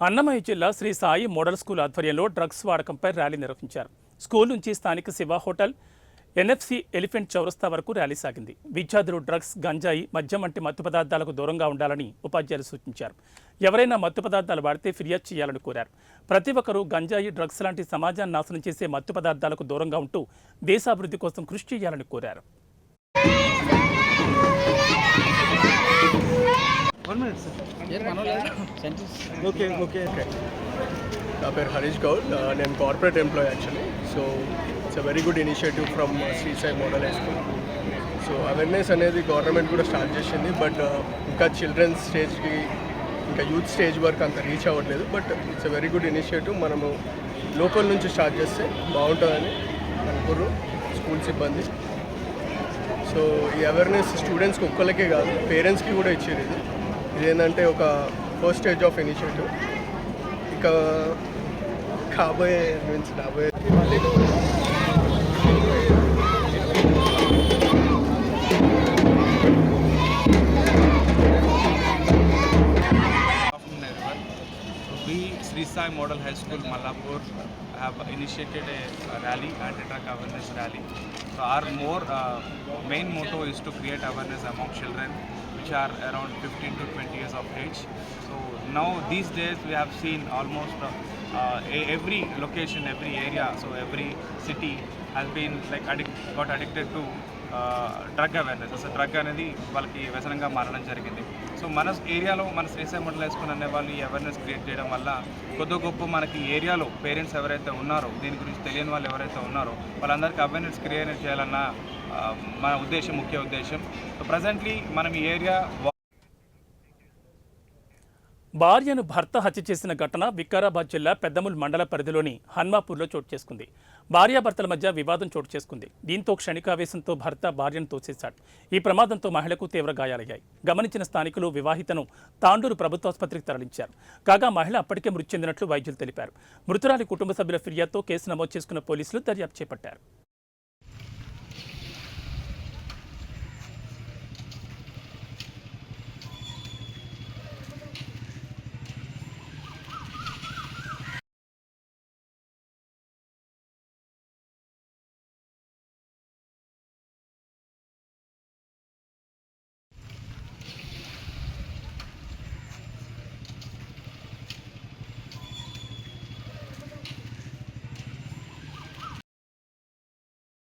అన్నమయ్య జిల్లా Shri Sai model school ఆధ్వర్యంలో drugs వాడకంపై rally నిర్వహించారు. స్కూల్ నుంచి స్థానిక శివ హోటల్, ఎన్ఎఫ్సి ఎలిఫెంట్ చౌరస్తా వరకు ర్యాలీ సాగింది. విద్యార్థులు డ్రగ్స్, గంజాయి, మద్యం వంటి మత్తు పదార్థాలకు దూరంగా ఉండాలని ఉపాధ్యాయులు సూచించారు. ఎవరైనా మత్తు పదార్థాలు వాడితే ఫిర్యాదు చేయాలని కోరారు. ప్రతి ఒక్కరూ గంజాయి, డ్రగ్స్ లాంటి సమాజాన్ని నాశనం చేసే మత్తు పదార్థాలకు దూరంగా ఉంటూ దేశాభివృద్ధి కోసం కృషి చేయాలని కోరారు. నా పేరు హరీష్ గౌడ్. నేను corporate employee actually. So it's a very good initiative from Shri Sai model high school. So awareness అనేది గవర్నమెంట్ కూడా స్టార్ట్ చేసింది, బట్ ఇంకా చిల్డ్రన్స్ స్టేజ్కి, ఇంకా యూత్ స్టేజ్ వరకు అంత రీచ్ అవ్వట్లేదు. But it's a very good initiative. మనము లోకల్ నుంచి స్టార్ట్ చేస్తే బాగుంటుందని అనుకోరు స్కూల్ సిబ్బంది. సో ఈ అవేర్నెస్ స్టూడెంట్స్కి ఒక్కరికే కాదు, పేరెంట్స్కి కూడా ఇచ్చేది. ఇదేంటంటే ఒక ఫస్ట్ స్టేజ్ ఆఫ్ ఇనిషియేటివ్. ఇక కాబోయే నుంచి రాబోయే We, Sri Sai Model High School, Mallapur, have initiated a rally, anti-drug awareness rally. So our main motto is to create awareness among children which are around 15 to 20 years of age. So now these days we have seen almost every location, every area, so every city has been like got addicted to drug awareness. అసలు drug అనేది వాళ్ళకి వ్యసనంగా మారడం జరిగింది. So మన ఏరియాలో మన Shri Sai model high school అనే వాళ్ళు ఈ అవేర్నెస్ క్రియేట్ చేయడం వల్ల కొద్ది గొప్ప మనకి ఏరియాలో పేరెంట్స్ ఎవరైతే ఉన్నారో, దీని గురించి తెలియని వాళ్ళు ఎవరైతే ఉన్నారో వాళ్ళందరికీ అవేర్నెస్ క్రియేట్ చేయాలన్న మన ఉద్దేశం, ముఖ్య ఉద్దేశం. సో ప్రజెంట్లీ మనం ఈ ఏరియా భార్యను భర్త హత్య చేసిన ఘటన వికారాబాద్ జిల్లా పెద్దముల్ మండల పరిధిలోని హన్మాపూర్లో చోటు చేసుకుంది. భార్యాభర్తల మధ్య వివాదం చోటు చేసుకుంది. దీంతో క్షణికావేశంతో భర్త భార్యను తోసేశాడు. ఈ ప్రమాదంతో మహిళకు తీవ్ర గాయాలయ్యాయి. గమనించిన స్థానికులు వివాహితను తాండూరు ప్రభుత్వాసుపత్రికి తరలించారు. కాగా మహిళ అప్పటికే మృతి చెందినట్లు వైద్యులు తెలిపారు. మృతురాలి కుటుంబ సభ్యుల ఫిర్యాదుతో కేసు నమోదు చేసుకున్న పోలీసులు దర్యాప్తు చేపట్టారు.